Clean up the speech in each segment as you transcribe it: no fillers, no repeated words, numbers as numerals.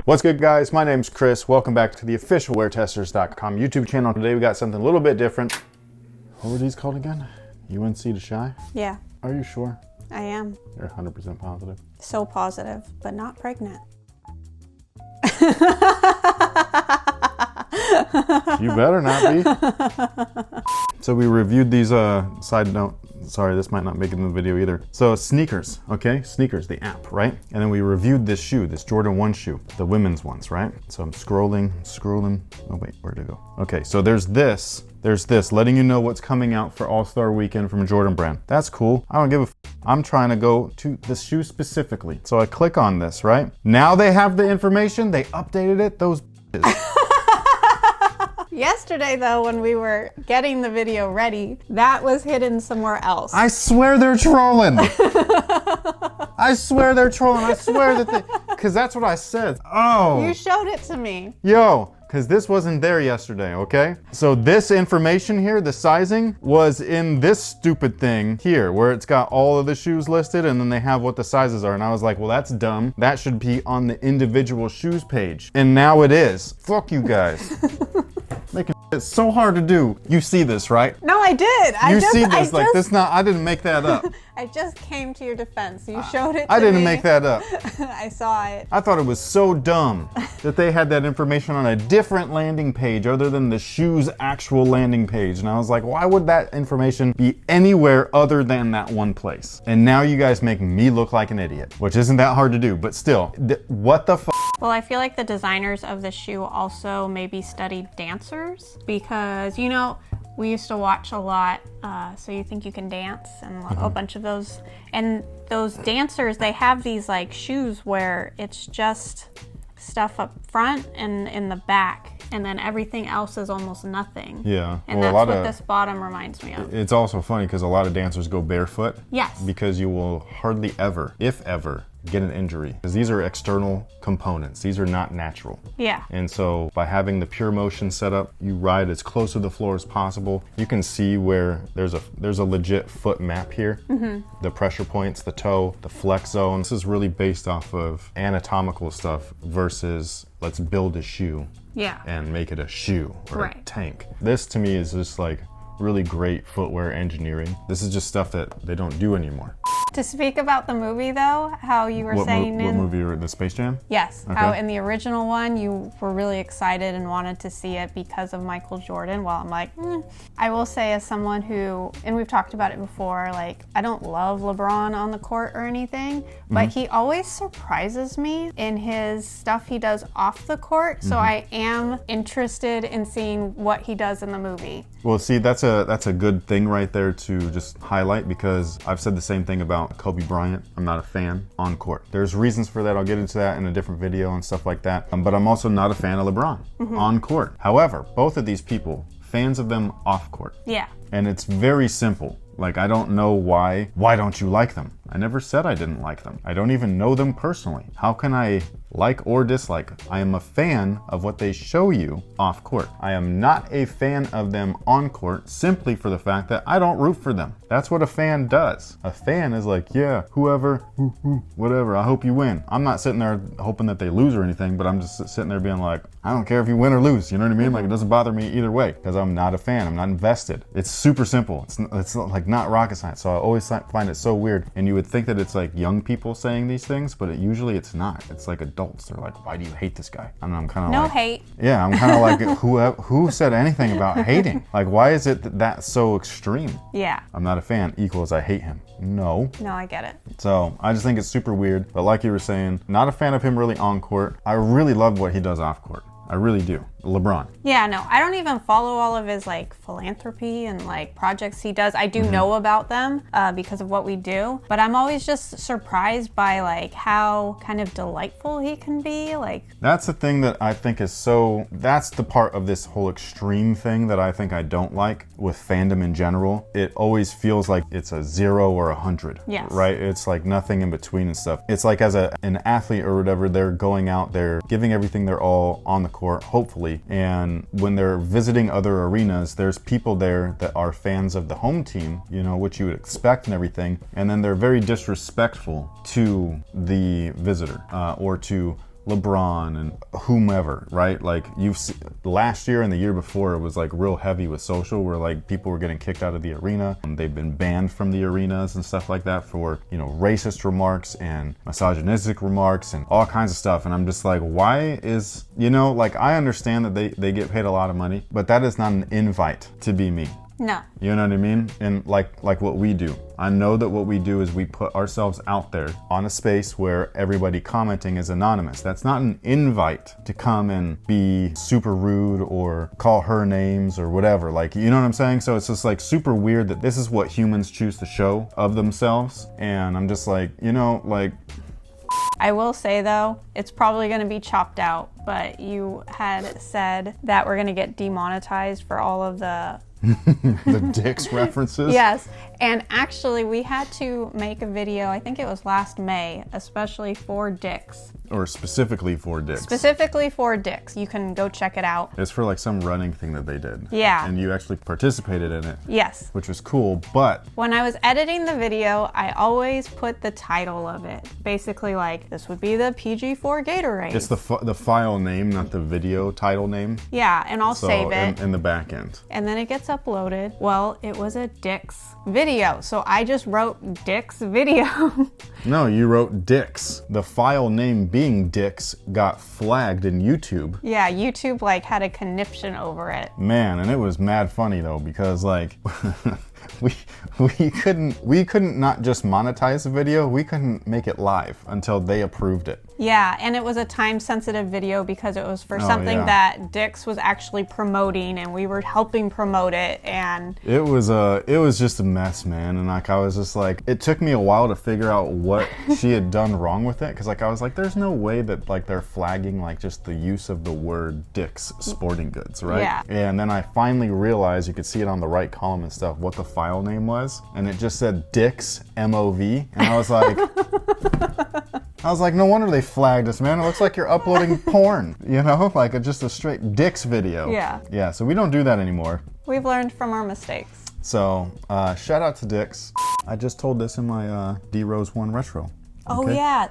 What's good, guys? My name's Chris. Welcome back to the official WearTesters.com YouTube channel. Today we got something a little bit different. What were these called again? UNC to Shy? Yeah. Are you sure? I am. You're 100% positive? So positive, but not pregnant. You better not be. So we reviewed these, side note, sorry, this might not make it in the video either. So sneakers, okay? Sneakers, the app, right? And then we reviewed this shoe, this Jordan 1 shoe, the women's ones, right? So I'm scrolling. Oh wait, where'd it go? Okay, so there's this, letting you know what's coming out for All-Star Weekend from Jordan brand. That's cool. I don't give a f. I'm trying to go to the shoe specifically. So I click on this, right? Now they have the information, they updated it, those Yesterday, though, when we were getting the video ready, that was hidden somewhere else. I swear they're trolling. I swear they're trolling. I swear that they, because that's what I said. Oh. You showed it to me. Yo, because this wasn't there yesterday, okay? So this information here, the sizing, was in this stupid thing here, where it's got all of the shoes listed and then they have what the sizes are. And I was like, well, that's dumb. That should be on the individual shoes page. And now it is. Fuck you guys. Making it so hard to do. You see this, right? No, I did. I didn't make that up. I just came to your defense. You showed it to me. I didn't make that up. I saw it. I thought it was so dumb that they had that information on a different landing page other than the shoe's actual landing page. And I was like, why would that information be anywhere other than that one place? And now you guys make me look like an idiot, which isn't that hard to do, but still, what the f? Well, I feel like the designers of the shoe also maybe studied dancers because, you know, we used to watch a lot, So You Think You Can Dance and a bunch of those. And those dancers, they have these like shoes where it's just stuff up front and in the back. And then everything else is almost nothing. Yeah. And well, that's what this bottom reminds me of. It's also funny because a lot of dancers go barefoot. Yes. Because you will hardly ever, if ever, get an injury. Because these are external components. These are not natural. Yeah. And so by having the pure motion set up, you ride as close to the floor as possible. You can see where there's a legit foot map here. The pressure points, the toe, the flex zone. This is really based off of anatomical stuff versus let's build a shoe. Yeah. And make it a shoe or a tank. This to me is just like really great footwear engineering. This is just stuff that they don't do anymore. To speak about the movie though, how you were saying what movie, the Space Jam? Yes, okay. How in the original one you were really excited and wanted to see it because of Michael Jordan. Well, I'm like, I will say as someone who, and we've talked about it before, like I don't love LeBron on the court or anything, but he always surprises me in his stuff he does off the court. So I am interested in seeing what he does in the movie. Well, see, that's a good thing right there to just highlight because I've said the same thing about Kobe Bryant. I'm not a fan on court. There's reasons for that. I'll get into that in a different video and stuff like that. But I'm also not a fan of LeBron on court. However, both of these people, fans of them off court. Yeah. And it's very simple. Like, I don't know why don't you like them? I never said I didn't like them. I don't even know them personally. How can I like or dislike? I am a fan of what they show you off court. I am not a fan of them on court simply for the fact that I don't root for them. That's what a fan does. A fan is like, yeah, whoever, whatever, I hope you win. I'm not sitting there hoping that they lose or anything, but I'm just sitting there being like, I don't care if you win or lose, you know what I mean? Like, it doesn't bother me either way because I'm not a fan, I'm not invested. It's super simple. It's like not rocket science. So I always find it so weird. And you would think that it's like young people saying these things, but usually it's not. It's like adults. They're like, why do you hate this guy? And I'm kind of no hate. Yeah, I'm kind of like, who said anything about hating? Like, why is it that so extreme? Yeah. I'm not a fan equals I hate him. No, I get it. So I just think it's super weird. But like you were saying, not a fan of him really on court. I really love what he does off court. I really do. LeBron. Yeah, no, I don't even follow all of his like philanthropy and like projects he does. I do know about them because of what we do, but I'm always just surprised by like how kind of delightful he can be. Like, that's the thing that I think is so, that's the part of this whole extreme thing that I think I don't like with fandom in general. It always feels like it's a 0 or 100. Yes. Right? It's like nothing in between and stuff. It's like as an athlete or whatever, they're going out, they're giving everything they're all on the court, hopefully. And when they're visiting other arenas, there's people there that are fans of the home team, you know, which you would expect and everything. And then they're very disrespectful to the visitor or to LeBron and whomever, right? Like last year and the year before, it was like real heavy with social, where like people were getting kicked out of the arena. They've been banned from the arenas and stuff like that for, you know, racist remarks and misogynistic remarks and all kinds of stuff. And I'm just like, why is, you know, like I understand that they get paid a lot of money, but that is not an invite to be me. No. You know what I mean? And like what we do. I know that what we do is we put ourselves out there on a space where everybody commenting is anonymous. That's not an invite to come and be super rude or call her names or whatever. Like, you know what I'm saying? So it's just like super weird that this is what humans choose to show of themselves. And I'm just like, you know, like... I will say though, it's probably going to be chopped out, but you had said that we're going to get demonetized for all of the the dicks references? Yes, and actually we had to make a video, I think it was last May, especially for dicks. Or specifically for dicks. Specifically for dicks. You can go check it out. It's for like some running thing that they did. Yeah. And you actually participated in it. Yes. Which was cool, but... When I was editing the video, I always put the title of it. Basically like, this would be the PG-4 Gatorade. It's the file name, not the video title name. Yeah, and I'll save it. In the back end. And then it gets uploaded. Well, it was a dicks video, so I just wrote dicks video. No, you wrote dicks. The file name being dicks got flagged in YouTube. Yeah, YouTube like had a conniption over it. Man, and it was mad funny though, because like we couldn't not just monetize the video, we couldn't make it live until they approved it. Yeah, and it was a time-sensitive video because it was for something that Dix was actually promoting, and we were helping promote it, and it was just a mess, man. And like I was just like, it took me a while to figure out what she had done wrong with it, because like I was like, there's no way that like they're flagging like just the use of the word Dick's Sporting Goods, right? Yeah. And then I finally realized, you could see it on the right column and stuff, what the file name was, and it just said Dick's MOV, and I was like, no wonder they flagged us, man. It looks like you're uploading porn, you know? Like just a straight dicks video. Yeah. Yeah, so we don't do that anymore. We've learned from our mistakes. So, shout out to Dix. I just told this in my D-Rose 1 retro. Okay? Oh yeah,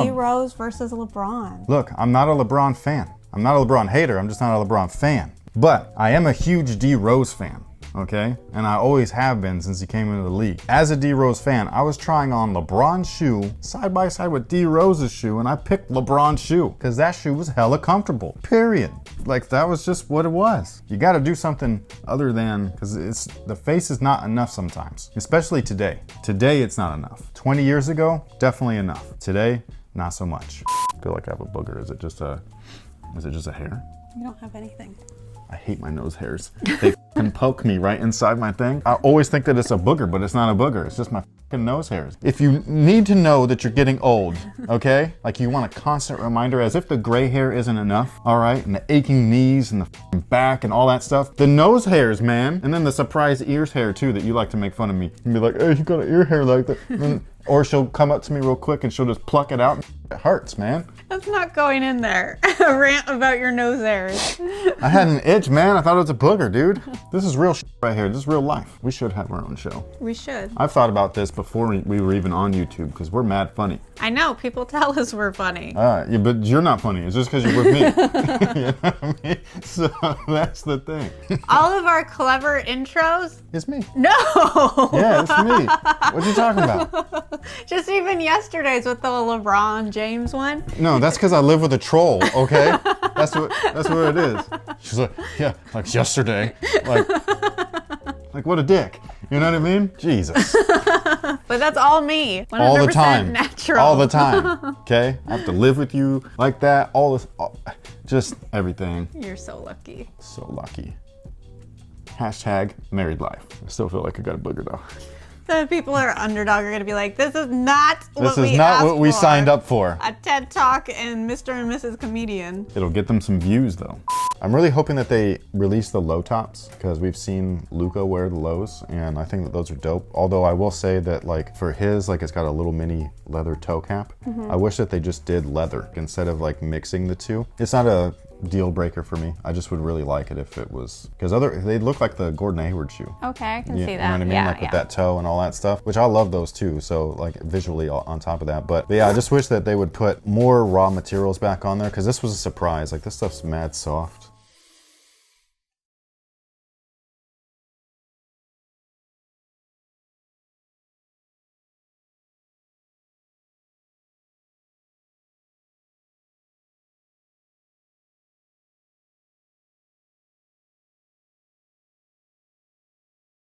D-Rose versus LeBron. Look, I'm not a LeBron fan. I'm not a LeBron hater, I'm just not a LeBron fan. But I am a huge D-Rose fan. Okay? And I always have been since he came into the league. As a D-Rose fan, I was trying on LeBron's shoe side by side with D-Rose's shoe, and I picked LeBron's shoe because that shoe was hella comfortable. Period. Like, that was just what it was. You got to do something other than, because the face is not enough sometimes, especially today. Today, it's not enough. 20 years ago, definitely enough. Today, not so much. I feel like I have a booger. Is it just a hair? You don't have anything. I hate my nose hairs. They fucking poke me right inside my thing. I always think that it's a booger, but it's not a booger. It's just my fucking nose hairs. If you need to know that you're getting old, okay? Like you want a constant reminder, as if the gray hair isn't enough, all right? And the aching knees and the fucking back and all that stuff. The nose hairs, man. And then the surprise ears hair too that you like to make fun of me. And be like, hey, you got an ear hair like that. Or she'll come up to me real quick and she'll just pluck it out. It hurts, man. That's not going in there. A rant about your nose hairs. I had an itch, man. I thought it was a booger, dude. This is real shit right here. This is real life. We should have our own show. We should. I've thought about this before we were even on YouTube, because we're mad funny. I know. People tell us we're funny. Yeah, but you're not funny. It's just because you're with me. You know what I mean? So that's the thing. All of our clever intros? It's me. No! Yeah, it's me. What you talking about? Just even yesterday's with the LeBron James one. No, that's because I live with a troll, okay? That's what it is. She's like, yeah, like yesterday. Like what a dick. You know what I mean? Jesus. But that's all me. 100% all the time. Natural. All the time. Okay? I have to live with you like that. Just everything. You're so lucky. So lucky. Hashtag married life. I still feel like I got a booger though. The people are underdog are going to be like, this is not what we signed up for. A TED Talk and Mr. and Mrs. Comedian. It'll get them some views though. I'm really hoping that they release the low tops, because we've seen Luka wear the lows and I think that those are dope. Although I will say that like for his, like it's got a little mini leather toe cap. I wish that they just did leather instead of like mixing the two. It's not a deal breaker for me. I just would really like it if it was, because they look like the Gordon Hayward shoe. Okay, I can see that. You know what I mean? Yeah, like with that toe and all that stuff, which I love those too. So like visually on top of that. But yeah, I just wish that they would put more raw materials back on there, because this was a surprise. Like this stuff's mad soft.